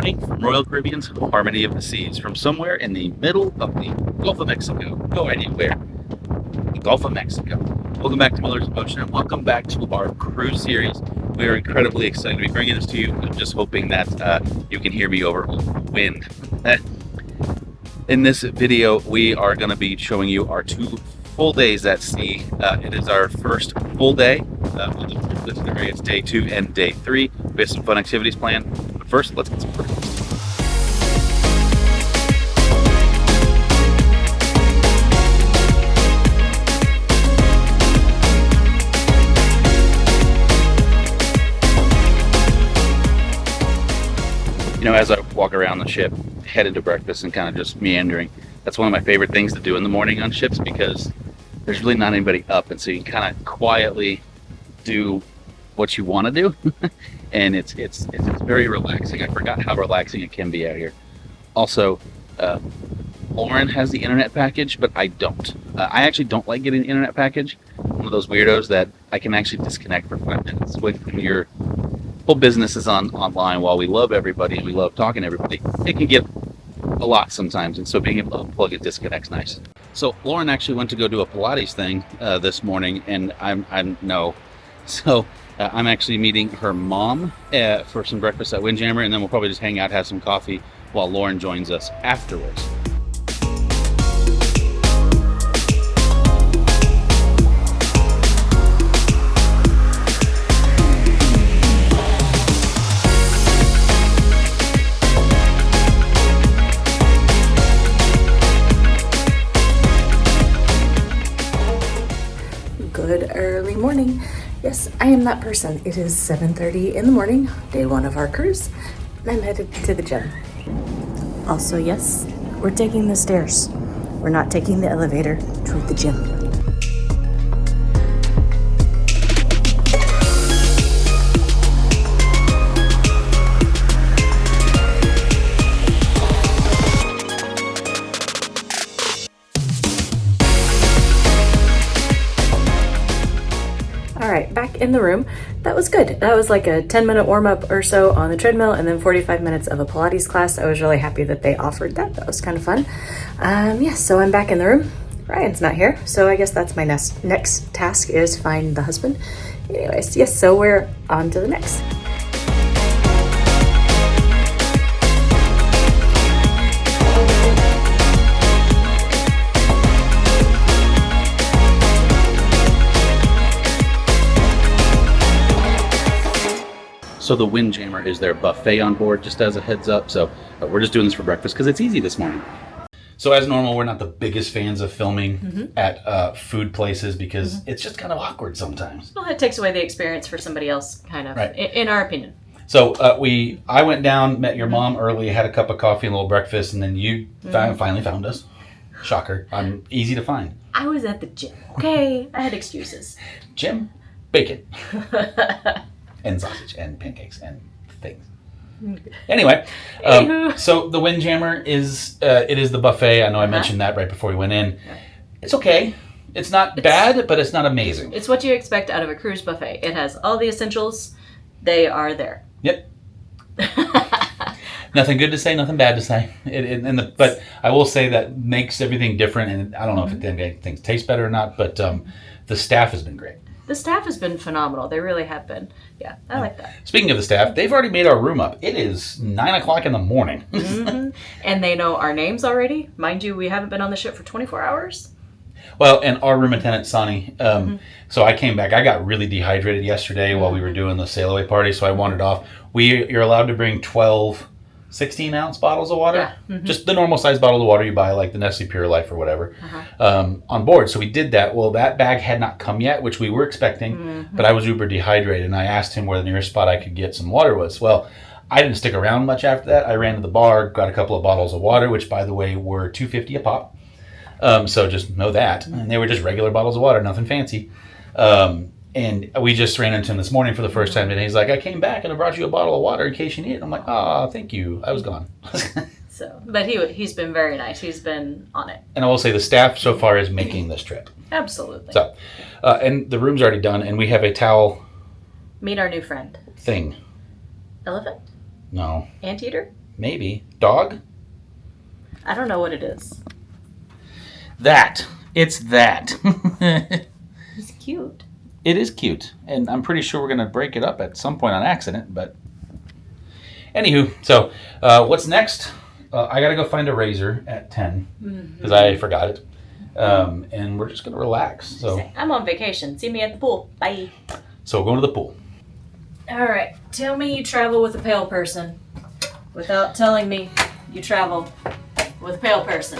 morning from Royal Caribbean's Harmony of the Seas, from somewhere in the middle of the Gulf of Mexico. No idea where. The Gulf of Mexico. Welcome back to Miller's Ocean, and welcome back to our cruise series. We are incredibly excited to be bringing this to you. I'm just hoping that you can hear me over wind. In this video, we are going to be showing you our 2 full days at sea. It is our first full day. It's day 2 and day 3. We have some fun activities planned. But first, let's get some breakfast. You know, as I walk around the ship, headed to breakfast and kind of just meandering, that's one of my favorite things to do in the morning on ships, because there's really not anybody up, and so you can kind of quietly do what you want to do. And it's very relaxing. I forgot how relaxing it can be out here. Also, Lauren has the internet package, but I don't. I actually don't like getting the internet package. I'm one of those weirdos that I can actually disconnect for 5 minutes. When your whole business is online, while we love everybody and we love talking to everybody, it can get a lot sometimes, and so being able to unplug it, disconnect's nice. So Lauren actually went to go do a Pilates thing this morning, and I'm actually meeting her mom for some breakfast at Windjammer, and then we'll probably just hang out, have some coffee while Lauren joins us afterwards. Good early morning. Yes, I am that person. It is 7:30 in the morning, day 1 of our cruise, and I'm headed to the gym. Also, yes, we're taking the stairs. We're not taking the elevator to the gym. Alright, back in the room. That was good. That was like a 10-minute warm-up or so on the treadmill, and then 45 minutes of a Pilates class. I was really happy that they offered that. That was kind of fun. So I'm back in the room. Ryan's not here, so I guess that's my next task, is find the husband. Anyways, yes, so we're on to the next. So the Windjammer is their buffet on board, just as a heads up. So we're just doing this for breakfast because it's easy this morning. So as normal, we're not the biggest fans of filming at food places because it's just kind of awkward sometimes. Well, it takes away the experience for somebody else, kind of, right, in our opinion. So I went down, met your mom early, had a cup of coffee and a little breakfast, and then you finally found us. Shocker. I'm easy to find. I was at the gym, okay? I had excuses. Gym, bacon. And sausage and pancakes and things. Anyway, so the Windjammer is the buffet. I know I mentioned that right before we went in. It's okay. It's not bad, but it's not amazing. It's what you expect out of a cruise buffet. It has all the essentials. They are there. Yep. Nothing good to say, nothing bad to say. But I will say that makes everything different, and I don't know if things taste better or not, but the staff has been great. The staff has been phenomenal. They really have been. Yeah, I like that. Speaking of the staff, they've already made our room up. It is 9 o'clock in the morning. And they know our names already. Mind you, we haven't been on the ship for 24 hours. Well, and our room attendant, Sonny, so I came back. I got really dehydrated yesterday while we were doing the sail away party, so I wandered off. You're allowed to bring 12 16-ounce bottles of water, just the normal size bottle of water you buy, like the Nestle Pure Life or whatever, on board. So we did that. Well, that bag had not come yet, which we were expecting, but I was uber dehydrated, and I asked him where the nearest spot I could get some water was. Well, I didn't stick around much after that. I ran to the bar, got a couple of bottles of water, which, by the way, were $2.50 a pop. So just know that. And they were just regular bottles of water, nothing fancy. And we just ran into him this morning for the first time, and he's like, I came back and I brought you a bottle of water in case you need it. I'm like, oh, thank you. I was gone. But he's been very nice. He's been on it. And I will say the staff so far is making this trip. Absolutely. So, and the room's already done, and we have a towel. Meet our new friend. Thing. Elephant? No. Anteater? Maybe. Dog? I don't know what it is. That. It's that. He's cute. It is cute. And I'm pretty sure we're going to break it up at some point on accident. But anywho, so what's next? I got to go find a razor at 10 because I forgot it. And we're just going to relax. So I'm on vacation. See me at the pool. Bye. So we're going to the pool. All right. Tell me you travel with a pale person without telling me you travel with a pale person.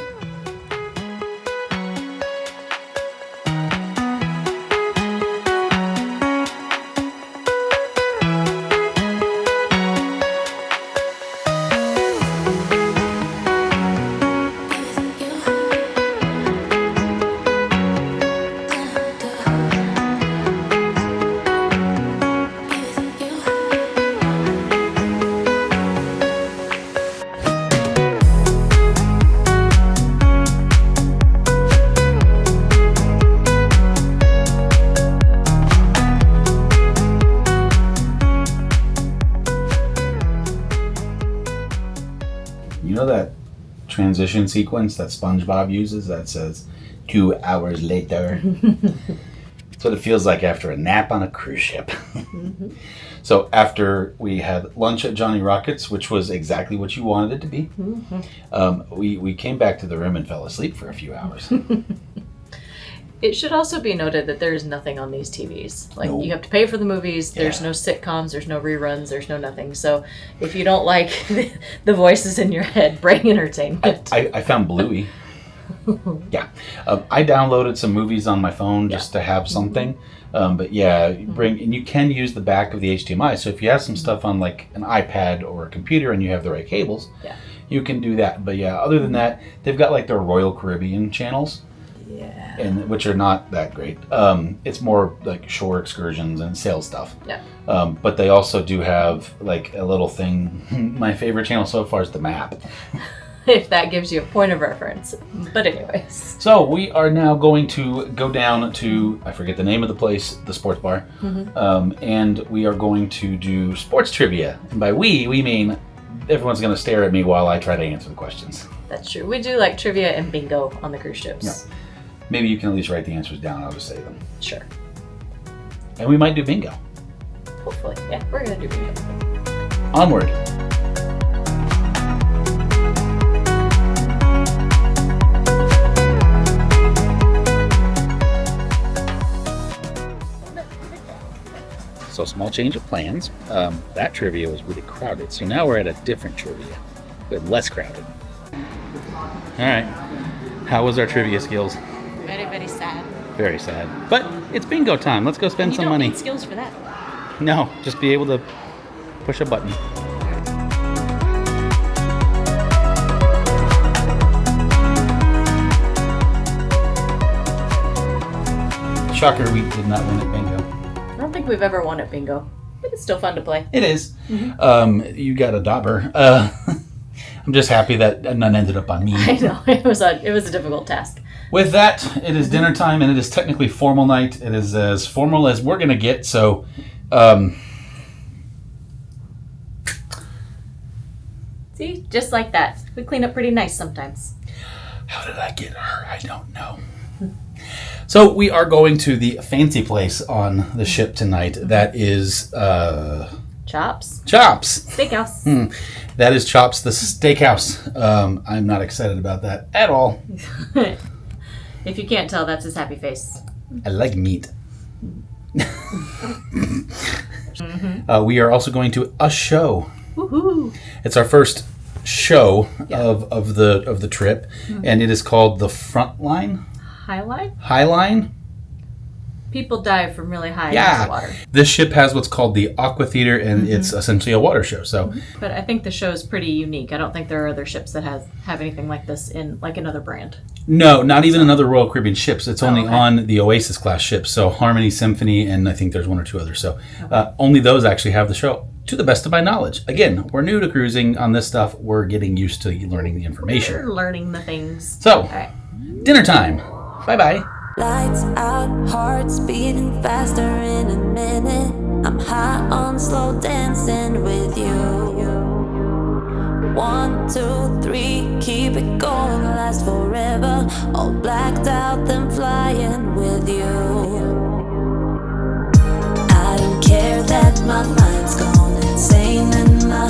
You know that transition sequence that SpongeBob uses that says 2 hours later? That's what it feels like after a nap on a cruise ship. So after we had lunch at Johnny Rockets, which was exactly what you wanted it to be, we came back to the room and fell asleep for a few hours. It should also be noted that there's nothing on these TVs. Like, No. you have to pay for the movies. There's Yeah. no sitcoms. There's no reruns. There's no nothing. So if you don't like the voices in your head, bring entertainment. I found Bluey. Yeah. I downloaded some movies on my phone just to have something. But yeah, and you can use the back of the HDMI. So if you have some stuff on like an iPad or a computer and you have the right cables, you can do that. But yeah, other than that, they've got like their Royal Caribbean channels. Yeah. And which are not that great. It's more like shore excursions and sail stuff. Yeah. But they also do have like a little thing. My favorite channel so far is the map. If that gives you a point of reference. But anyways. So we are now going to go down to, I forget the name of the place, the sports bar. And we are going to do sports trivia. And by we mean everyone's going to stare at me while I try to answer the questions. That's true. We do like trivia and bingo on the cruise ships. Yeah. Maybe you can at least write the answers down. I'll just say them. Sure. And we might do bingo. Hopefully. Yeah, we're going to do bingo. Onward. So small change of plans. That trivia was really crowded. So now we're at a different trivia, but less crowded. All right. How was our trivia skills? Very, very sad. Very sad. But it's bingo time. Let's go spend some money. You don't need skills for that. No, just be able to push a button. Shocker, we did not win at bingo. I don't think we've ever won at bingo. But it's still fun to play. It is. You got a dauber. I'm just happy that none ended up on me. I know. It was a difficult task. With that, it is dinner time, and it is technically formal night. It is as formal as we're going to get, so... See? Just like that. We clean up pretty nice sometimes. How did I get her? I don't know. So we are going to the fancy place on the ship tonight. That is... Chops. Chops. Steakhouse. That is Chops, the steakhouse. I'm not excited about that at all. If you can't tell, that's his happy face. I like meat. We are also going to a show. Woohoo! It's our first show of the trip, and it is called the Frontline. Highline? Highline. People dive from really high into the water. This ship has what's called the Aqua Theater, and it's essentially a water show. So, But I think the show is pretty unique. I don't think there are other ships that have anything like this in like another brand. no, not even another Royal Caribbean ships. It's only on the Oasis class ships. So Harmony, Symphony, and I think there's one or two others. So only those actually have the show, to the best of my knowledge. Again, we're new to cruising on this stuff. We're getting used to learning the information. We're learning the things. So, All right. dinner time. Bye-bye. Lights out, hearts beating faster in a minute. I'm high on slow dancing with you. 1, 2, 3, keep it going, last forever. All blacked out, then flying with you. I don't care that my mind's gone insane and my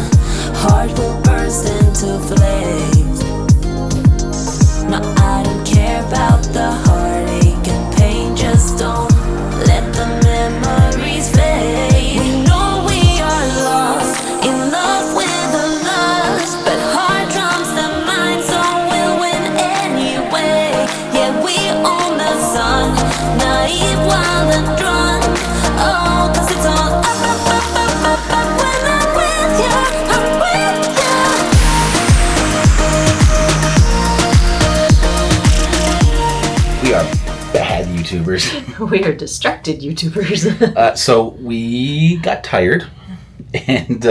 heart will burst into flames. No, I don't care about the heartache and pain. Just don't let the memories fade. We know we are lost, in love with the lust, but heart trumps the mind, so we'll win anyway. Yeah, we own the sun, naive, wild and drunk. Oh, 'cause it's all up, up, up, up, up, up. When I'm with you, I'm with you. We are bad YouTubers. We are distracted YouTubers. So we got tired, and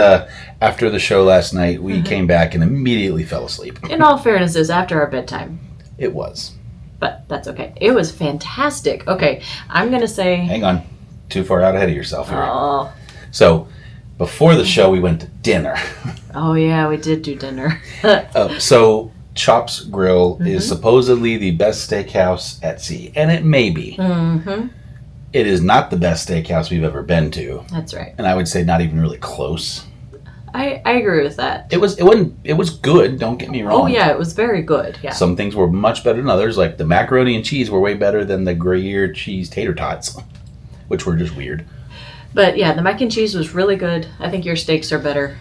after the show last night, we came back and immediately fell asleep. In all fairness, it was after our bedtime. It was. But that's okay. It was fantastic. Okay, I'm going to say... Hang on. Too far out ahead of yourself here. Oh. So, before the show, we went to dinner. Oh, yeah, we did do dinner. So, Chops Grill is supposedly the best steakhouse at sea. And it may be. Mm-hmm. It is not the best steakhouse we've ever been to. That's right. And I would say not even really close. I agree with that. It was good, don't get me wrong. Oh, yeah, it was very good. Yeah. Some things were much better than others. Like the macaroni and cheese were way better than the Gruyere cheese tater tots, which were just weird. But yeah, the mac and cheese was really good. I think your steaks are better.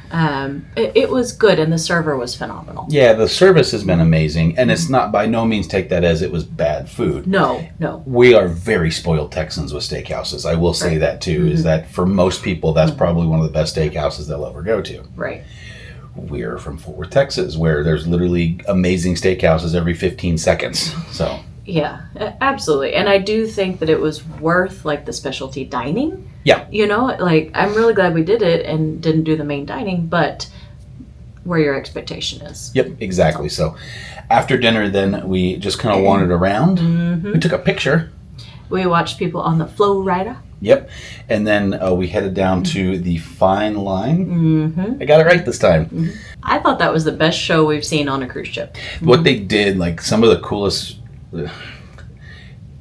It was good, and the server was phenomenal. Yeah, the service has been amazing, and it's not, by no means take that as it was bad food. No. We are very spoiled Texans with steakhouses. I will say that too, is that for most people, that's probably one of the best steakhouses they'll ever go to. Right. We're from Fort Worth, Texas, where there's literally amazing steakhouses every 15 seconds. So Yeah, absolutely. And I do think that it was worth like the specialty dining. yeah, You know, like I'm really glad we did it and didn't do the main dining, but where your expectation is. yep, exactly. So after dinner, then we just kind of wandered around. We took a picture. We watched people on the flow rider. Yep, and then we headed down to the Fine Line. I got it right this time. I thought that was the best show we've seen on a cruise ship. What they did, like some of the coolest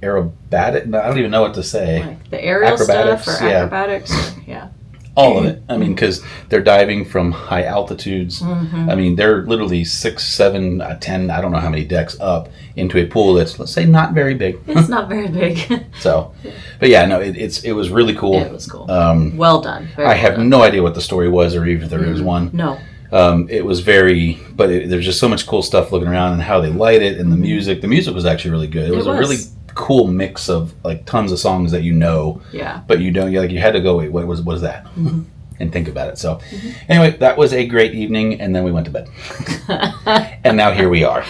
aerobatic, I don't even know what to say. Like the aerial Acrobatics, stuff or yeah. acrobatics. Yeah. All of it. I mean, because they're diving from high altitudes. I mean, they're literally 6, 7, 10, I don't know how many decks up into a pool that's, let's say, not very big. It's not very big. So, but yeah, no, it was really cool. It was cool. Well done. Very I well have done. no idea what the story was or even if there was one. No. It was very, but there's just so much cool stuff looking around and how they light it and the music. The music was actually really good. It was a really cool mix of like tons of songs that you know, Yeah. but you don't. You had to go, wait, what was that? And think about it. So, anyway, that was a great evening, and then we went to bed, and now here we are.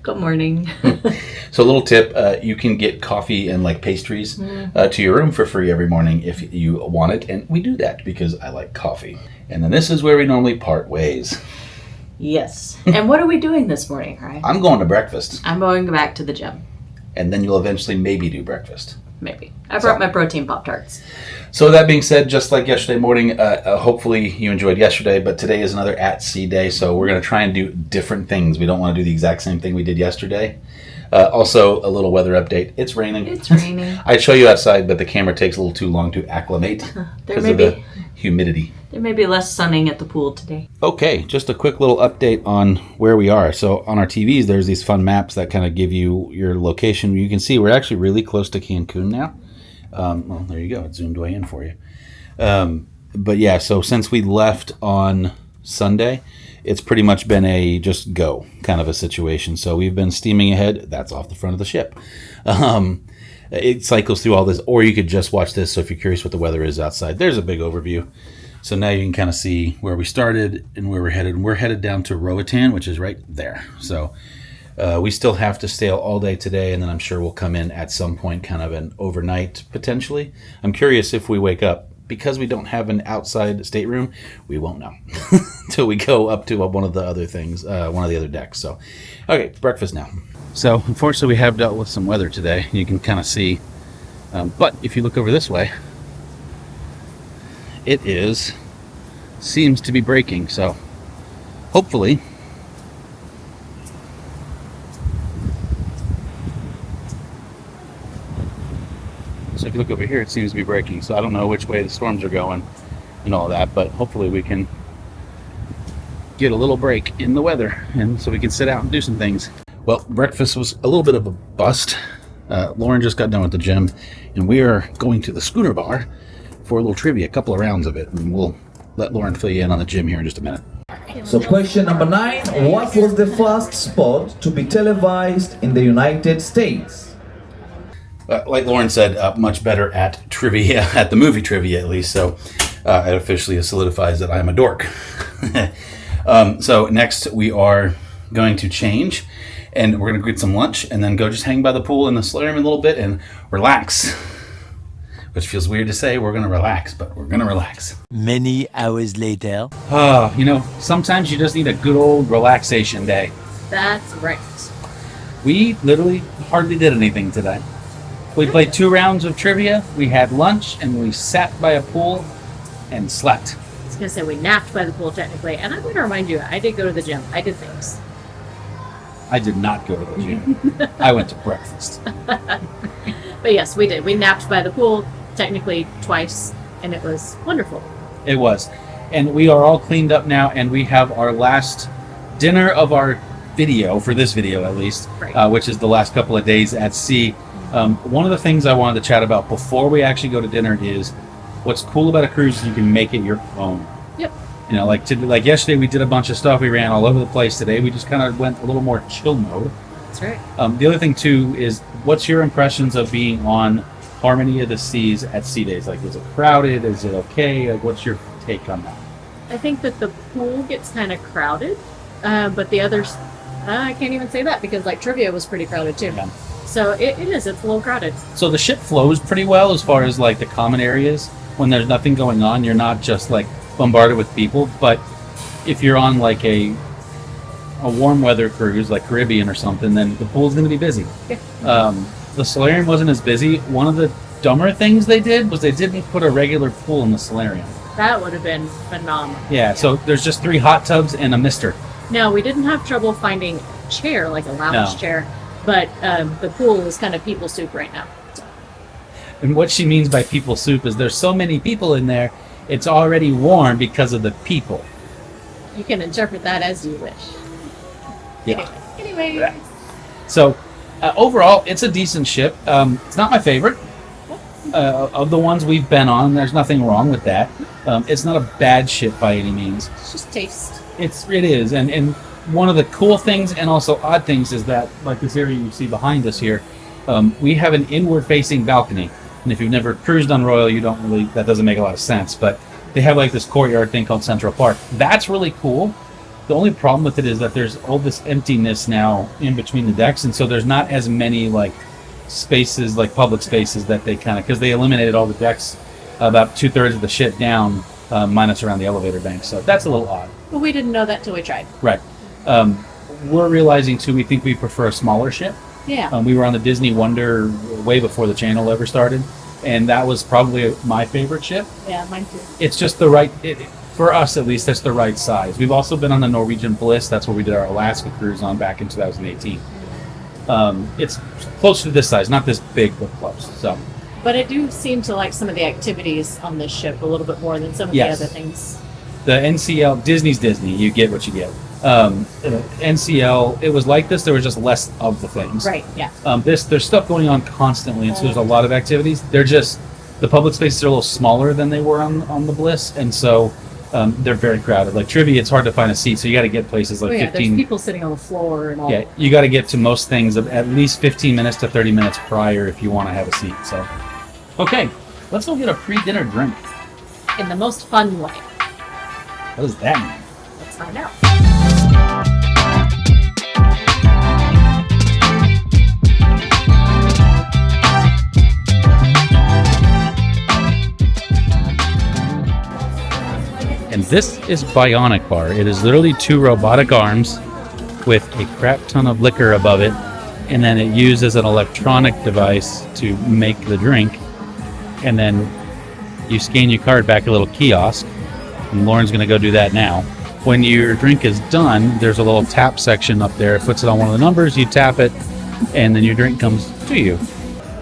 Good morning. So, a little tip: you can get coffee and like pastries to your room for free every morning if you want it, and we do that because I like coffee. And then this is where we normally part ways. Yes. And what are we doing this morning, right? I'm going to breakfast, I'm going back to the gym. and then you'll eventually maybe do breakfast. Maybe. I brought my protein Pop-Tarts. So that being said, just like yesterday morning, hopefully you enjoyed yesterday, but today is another at-sea day, so we're going to try and do different things. We don't want to do the exact same thing we did yesterday. Also, a little weather update. It's raining. It's raining. I'd show you outside, but the camera takes a little too long to acclimate because of the humidity. There may be less sunning at the pool today. Okay, just a quick little update on where we are. So on our TVs, there's these fun maps that kind of give you your location. You can see we're actually really close to Cancun now. Well, there you go. It zoomed way in for you. But yeah, so since we left on Sunday, it's pretty much been a just go kind of a situation. So we've been steaming ahead. That's off the front of the ship. It cycles through all this, or you could just watch this. So if you're curious what the weather is outside, there's a big overview. So now you can kind of see where we started and where we're headed. And we're headed down to Roatan, which is right there. So we still have to sail all day today, and then I'm sure we'll come in at some point, kind of an overnight potentially. I'm curious if we wake up. Because we don't have an outside stateroom, we won't know until we go up to one of the other things, one of the other decks. So, okay, breakfast now. So, unfortunately, we have dealt with some weather today. You can kind of see. But if you look over this way, it seems to be breaking. So, hopefully, so if you look over here, it seems to be breaking. So I don't know which way the storms are going and all that, but hopefully we can get a little break in the weather, and so we can sit out and do some things. Well, breakfast was a little bit of a bust. Lauren just got done with the gym, and we are going to the Schooner Bar for a little trivia, a couple of rounds of it, and we'll let Lauren fill you in on the gym here in just a minute. So question number 9, what was the first sport to be televised in the United States? Like Lauren said, much better at trivia, at the movie trivia at least, so it officially solidifies that I'm a dork. So next we are going to change, and we're going to get some lunch and then go just hang by the pool in the solarium a little bit and relax. Which feels weird to say, we're going to relax, but we're going to relax. Many hours later. Sometimes you just need a good old relaxation day. That's right. We literally hardly did anything today. We played 2 rounds of trivia, we had lunch, and we sat by a pool and slept. I was going to say we napped by the pool technically, and I'm going to remind you, I did go to the gym. I did things. I did not go to the gym. I went to breakfast. But yes, we did. We napped by the pool technically twice, and it was wonderful. It was. And we are all cleaned up now, and we have our last dinner of our video, for this video at least, Right. Which is the last couple of days at sea. One of the things I wanted to chat about before we actually go to dinner is what's cool about a cruise is you can make it your own. Yep. You know, like yesterday we did a bunch of stuff. We ran all over the place. Today we just kind of went a little more chill mode. That's right. The other thing too is, what's your impressions of being on Harmony of the Seas at sea days? Like, is it crowded? Is it okay? Like, what's your take on that? I think that the pool gets kind of crowded, but the others, I can't even say that because like trivia was pretty crowded too. Yeah. So it's a little crowded. So the ship flows pretty well as far as like the common areas. When there's nothing going on, you're not just like bombarded with people. But if you're on like a warm weather cruise like Caribbean or something, then the pool's going to be busy. Yeah. The solarium wasn't as busy. One of the dumber things they did was they didn't put a regular pool in the solarium. That would have been phenomenal. Yeah, so there's just 3 hot tubs and a mister. No, we didn't have trouble finding a chair, like a lounge No. chair, but the pool is kind of people soup right now. And what she means by people soup is there's so many people in there, it's already warm because of the people. You can interpret that as you wish. Yeah. Anyway. So overall, it's a decent ship. It's not my favorite. Of the ones we've been on, there's nothing wrong with that. It's not a bad ship by any means. It's just taste. It is. And one of the cool things and also odd things is that, like this area you see behind us here, we have an inward-facing balcony. And if you've never cruised on Royal, that doesn't make a lot of sense. But they have like this courtyard thing called Central Park. That's really cool. The only problem with it is that there's all this emptiness now in between the decks, and so there's not as many like spaces, like public spaces, that they because they eliminated all the decks about 2/3 of the ship down, minus around the elevator bank. So that's a little odd. But we didn't know that till we tried. Right. We're realizing too, we think we prefer a smaller ship. Yeah. We were on the Disney Wonder way before the channel ever started, and that was probably my favorite ship. Yeah, mine too. It's just the right, for us at least, that's the right size. We've also been on the Norwegian Bliss. That's where we did our Alaska cruise on back in 2018. It's close to this size, not this big, but close. So. But I do seem to like some of the activities on this ship a little bit more than some of Yes. the other things. The NCL, Disney's Disney, you get what you get. NCL, it was like this, there was just less of the things. Right, yeah. There's stuff going on constantly, and so there's a lot of activities. They're just, the public spaces are a little smaller than they were on the Bliss, and so they're very crowded. Like trivia, it's hard to find a seat, so you got to get places like 15. There's people sitting on the floor and all. Yeah, you got to get to most things at least 15 minutes to 30 minutes prior if you want to have a seat. So, okay, let's go get a pre-dinner drink. In the most fun way. What does that mean? Let's find out. And this is Bionic Bar. It is literally 2 robotic arms with a crap ton of liquor above it, and then it uses an electronic device to make the drink, and then you scan your card back a little kiosk, and Lauren's going to go do that now. when your drink is done, there's a little tap section up there. It puts it on one of the numbers, you tap it, and then your drink comes to you.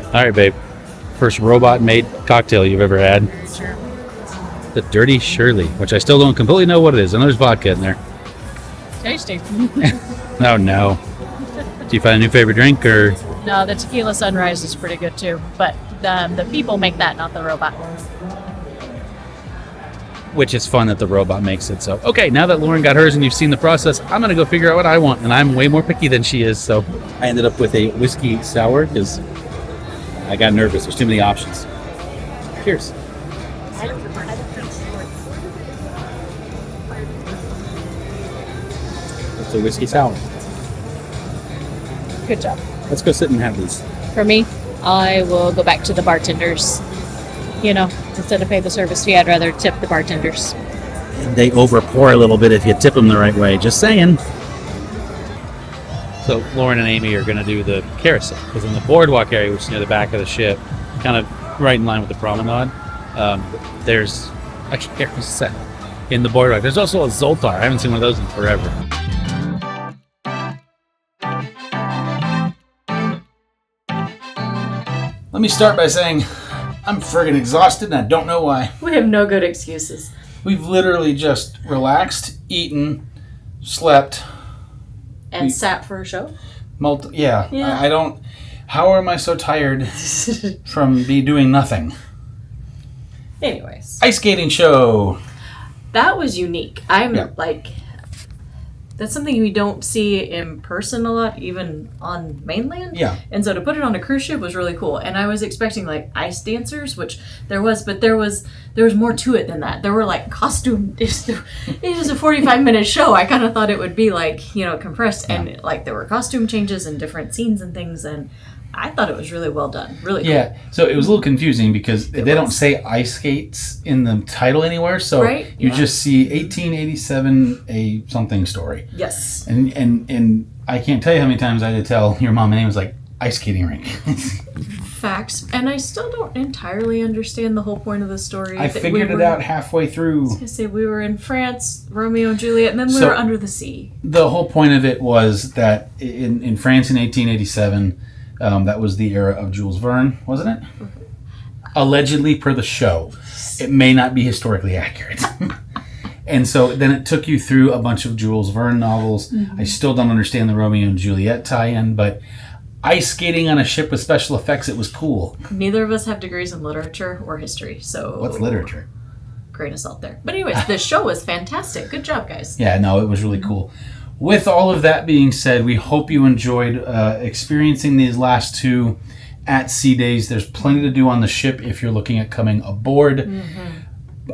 All right, babe. First robot-made cocktail you've ever had. Sure. The Dirty Shirley, which I still don't completely know what it is. I know there's vodka in there. Tasty. Oh, no. Do you find a new favorite drink, or? No, the tequila sunrise is pretty good too, but the people make that, not the robot. Which is fun that the robot makes it. So, okay, now that Lauren got hers and you've seen the process, I'm going to go figure out what I want. And I'm way more picky than she is. So I ended up with a whiskey sour because I got nervous. There's too many options. Cheers. It's a whiskey sour. Good job. Let's go sit and have these. For me, I will go back to the bartenders. You know, instead of pay the service fee, I'd rather tip the bartenders. They overpour a little bit if you tip them the right way. Just saying. So Lauren and Amy are going to do the carousel, because in the boardwalk area, which is near the back of the ship, kind of right in line with the promenade, there's a carousel in the boardwalk. There's also a Zoltar. I haven't seen one of those in forever. Let me start by saying I'm friggin' exhausted and I don't know why. We have no good excuses. We've literally just relaxed, eaten, slept. And sat for a show? Yeah. Yeah. I don't... How am I so tired from doing nothing? Anyways. Ice skating show. That was unique. I'm Yeah. like... That's something we don't see in person a lot, even on mainland. Yeah. And so to put it on a cruise ship was really cool. And I was expecting like ice dancers, which there was, but there was more to it than that. There were like costume. It was a 45-minute show. I kind of thought it would be like, you know, compressed, and like there were costume changes and different scenes and things, and I thought it was really well done. Really cool. Yeah. So it was a little confusing because they don't say ice skates in the title anywhere. So Right? you Yeah. just see 1887 a something story. Yes. And I can't tell you how many times I had to tell your mom and Amy was like, ice skating rink. Facts. And I still don't entirely understand the whole point of the story. I figured it out halfway through. I was gonna say we were in France, Romeo and Juliet, and then we So- were under the sea. The whole point of it was that in France in 1887, that was the era of Jules Verne, wasn't it? Allegedly, per the show. It may not be historically accurate. And so then it took you through a bunch of Jules Verne novels. I still don't understand the Romeo and Juliet tie-in, but ice skating on a ship with special effects, it was cool. Neither of us have degrees in literature or history, so What's literature? grain of salt there. But anyways, the show was fantastic. Good job, guys. Yeah, no, it was really cool. With all of that being said, we hope you enjoyed experiencing these last two at-sea days. There's plenty to do on the ship if you're looking at coming aboard.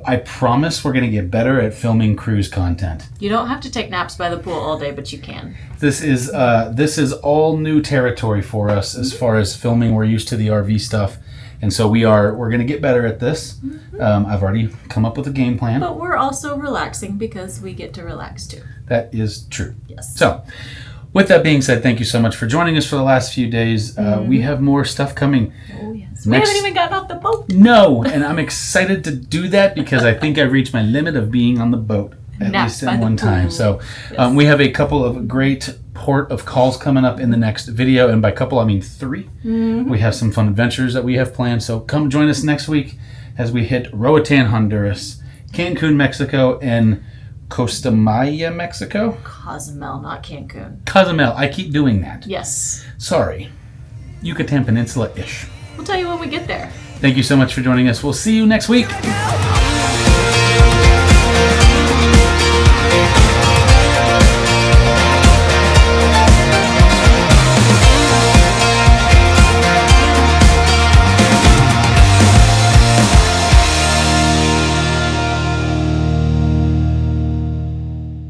I promise we're going to get better at filming cruise content. You don't have to take naps by the pool all day, but you can. This is all new territory for us as far as filming. We're used to the RV stuff, and so we're going to get better at this. I've already come up with a game plan. But we're also relaxing because we get to relax too. That is true. Yes. So, with that being said, thank you so much for joining us for the last few days. We have more stuff coming. Oh, yes. Next- We haven't even gotten off the boat. No, and I'm excited to do that because I think I've reached my limit of being on the boat at Naps least by at the one time. pool. So Yes. we have a couple of great port of calls coming up in the next video, and by couple I mean 3. We have some fun adventures that we have planned. So come join us next week as we hit Roatan, Honduras, Cancun, Mexico, and Costa Maya, Mexico. Cozumel, not Cancun. Cozumel. I keep doing that. Yes. Sorry. Yucatan Peninsula-ish. We'll tell you when we get there. Thank you so much for joining us. We'll see you next week. Go,